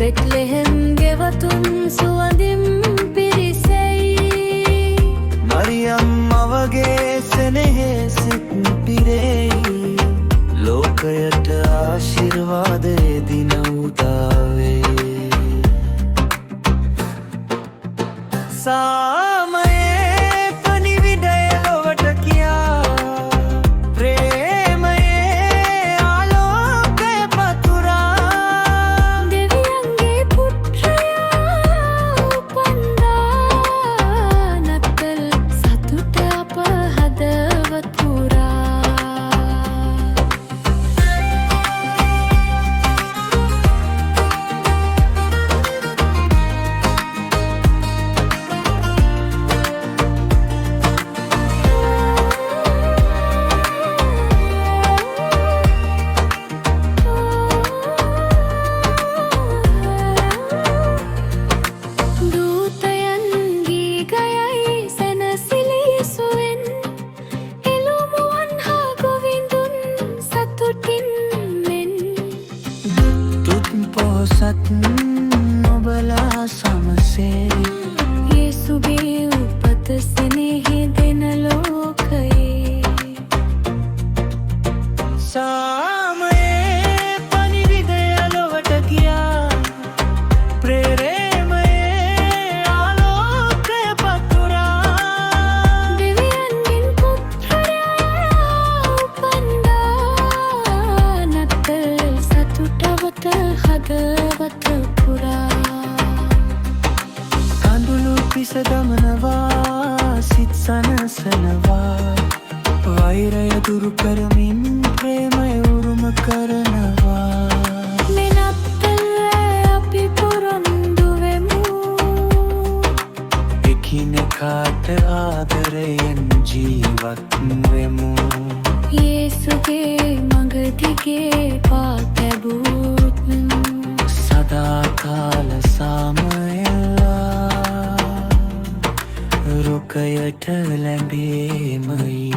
බෙත්ලෙහෙම් ගෙවතුන් සුවඳින් පිරිසෙයි මරියම් මවගේ සෙනෙහේ සිත් පිරෙයි ලෝකයට ආශිර්වාදේ දින උදාවේ සාමයේ පණිවිඩය ලොවට කියා ප්‍රේමයේ ආලෝකය පතුරා දෙවියන්ගේ පුත්‍රයා උපන්නා නත්තල් සතුට අප හදවත පුරා පොහොසත් ඔබලා සමසේ යේසුගේ උපත සෙනෙහි දෙන ලෝකයේ සාමයේ පණිවිඩය ලොවට ගියා ප්‍රේමයේ ආලෝකය පතුරා දෙවියන්ගෙන් පුත්‍රයා උපන්නා නත්තල් සතුටවත හදවත පුරා කඳුළු පිස දමනවා සිත් සනසනවා වෛරය දුරු කරමින් ප්‍රේමය උරුම කරනවා මේ නත්තල් අපි පොරොන්දු වෙමු එකිනෙකාට ආදරයෙන් ජීවත් වෙමු යේසුගේ මඟ දිගේ පා තැබූත් සදාකාල සාමයලා රුකයට ලැබේමයි